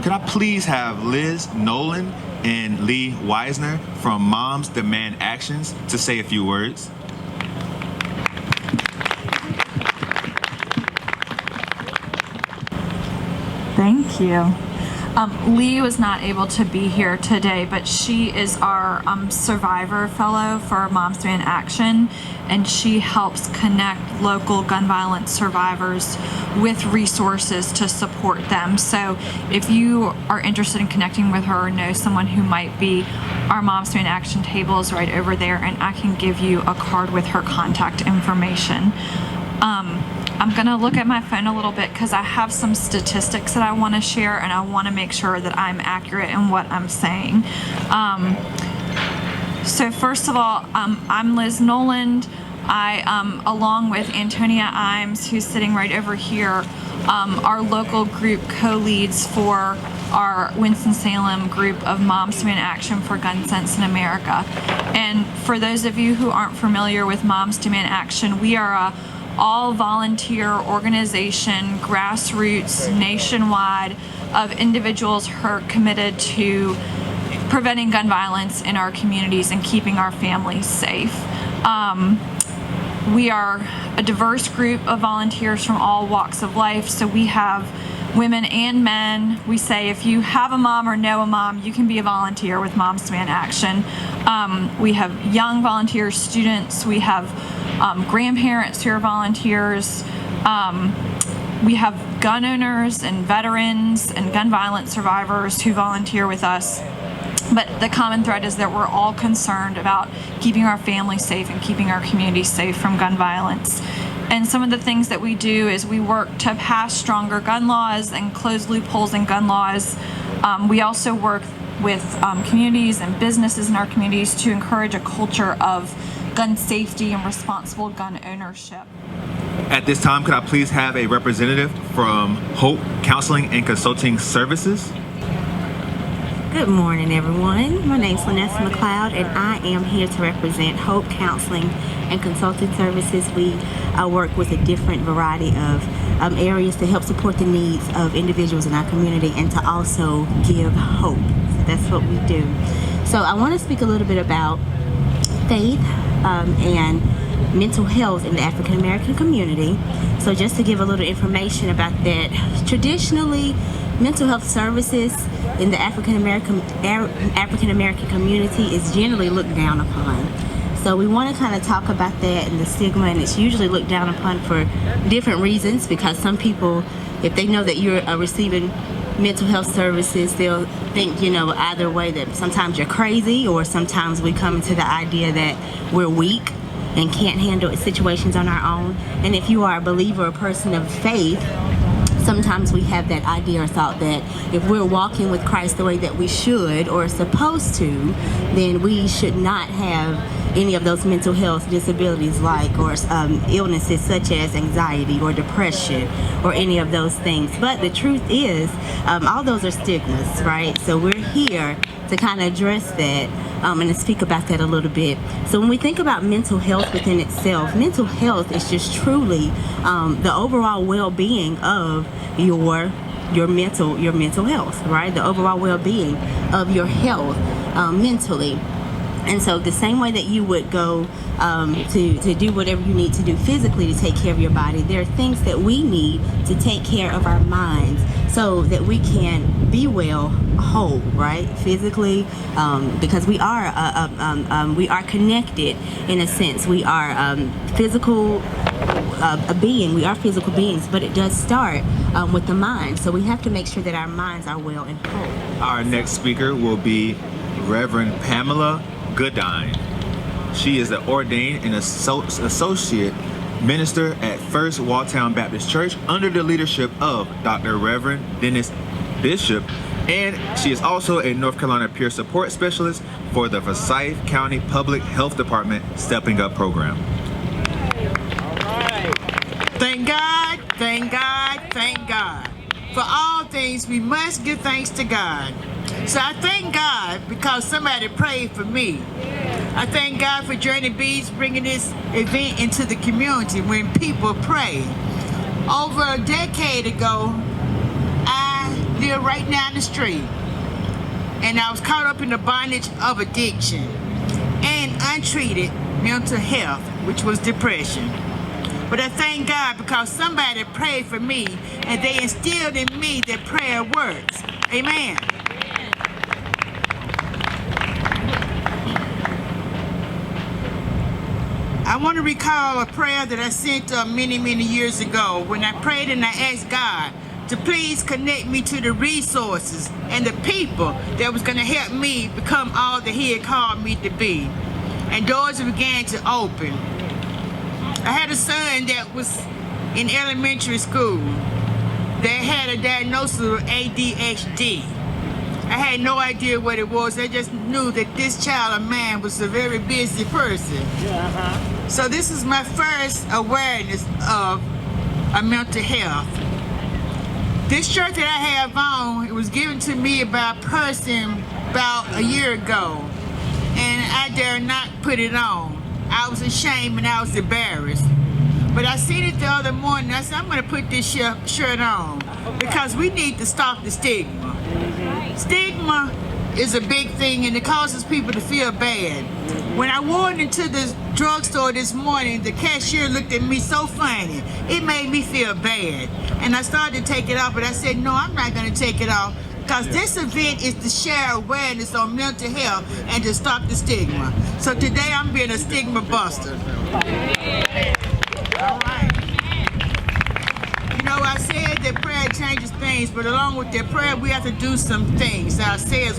Could I please have Liz Nolan and Lee Weisner from Moms Demand Actions to say a few words? Thank you. Lee was not able to be here today, but she is our survivor fellow for Moms Demand Action, and she helps connect local gun violence survivors with resources to support them. So if you are interested in connecting with her or know someone who might be, our Moms Demand Action table is right over there, and I can give you a card with her contact information. I'm gonna look at my phone a little bit because I have some statistics that I want to share, and I want to make sure that I'm accurate in what I'm saying. So first of all, I'm Liz Noland. I, along with Antonia Imes, who's sitting right over here, our local group co-leads for our Winston-Salem group of Moms Demand Action for Gun Sense in America. And for those of you who aren't familiar with Moms Demand Action, we are a all-volunteer organization, grassroots, nationwide, of individuals who are committed to preventing gun violence in our communities and keeping our families safe. We are a diverse group of volunteers from all walks of life, so we have women and men. We say if you have a mom or know a mom, you can be a volunteer with Moms Demand Action. We have young volunteers, students, we have grandparents who are volunteers. We have gun owners and veterans and gun violence survivors who volunteer with us. But the common thread is that we're all concerned about keeping our families safe and keeping our communities safe from gun violence. And some of the things that we do is we work to pass stronger gun laws and close loopholes in gun laws. We also work with communities and businesses in our communities to encourage a culture of gun safety and responsible gun ownership. At this time, could I please have a representative from Hope Counseling and Consulting Services? Good morning, everyone. My name is Vanessa McLeod, and I am here to represent Hope Counseling and Consulting Services. We work with a different variety of areas to help support the needs of individuals in our community and to also give hope. So that's what we do. So I want to speak a little bit about faith and mental health in the African American community. So just to give a little information about that, traditionally, mental health services in the African American community is generally looked down upon. So we want to kind of talk about that and the stigma, and it's usually looked down upon for different reasons, because some people, if they know that you're receiving mental health services, they'll think, either way, that sometimes you're crazy, or sometimes we come into the idea that we're weak and can't handle situations on our own. And if you are a believer, a person of faith, sometimes we have that idea or thought that if we're walking with Christ the way that we should or are supposed to, then we should not have any of those mental health disabilities or illnesses such as anxiety or depression or any of those things. But the truth is, all those are stigmas, right? So we're here to kind of address that and to speak about that a little bit. So when we think about mental health within itself, mental health is just truly the overall well-being of your mental health, right? The overall well-being of your health mentally. And so the same way that you would go to do whatever you need to do physically to take care of your body, there are things that we need to take care of our minds so that we can be well, whole, right? Physically, because we are connected in a sense. We are physical being. We are physical beings, but it does start with the mind. So we have to make sure that our minds are well and whole. Our next speaker will be Reverend Pamela Goodine. She is an ordained and associate minister at First Walltown Baptist Church under the leadership of Dr. Reverend Dennis Bishop, and she is also a North Carolina peer support specialist for the Forsyth County Public Health Department Stepping Up program. Thank God, thank God, thank God. For all things, we must give thanks to God. So I thank God because somebody prayed for me. I thank God for Journey Bees bringing this event into the community when people pray. Over a decade ago, I live right down the street. And I was caught up in the bondage of addiction and untreated mental health, which was depression. But I thank God because somebody prayed for me and they instilled in me that prayer works. Amen. I want to recall a prayer that I sent many years ago when I prayed and I asked God to please connect me to the resources and the people that was going to help me become all that He had called me to be. And doors began to open. I had a son that was in elementary school that had a diagnosis of ADHD. I had no idea what it was. I just knew that this child of mine was a very busy person. So this is my first awareness of a mental health. This shirt that I have on, it was given to me by a person about a year ago, and I dare not put it on. I was ashamed and I was embarrassed. But I seen it the other morning. I said, I'm going to put this shirt on because we need to stop the stigma. Stigma is a big thing and it causes people to feel bad. When I walked into the drugstore this morning, the cashier looked at me so funny. It made me feel bad. And I started to take it off, but I said, no, I'm not going to take it off because this event is to share awareness on mental health and to stop the stigma. So today I'm being a stigma buster. All right. You know, I said that prayer changes things, but along with that prayer, we have to do some things ourselves.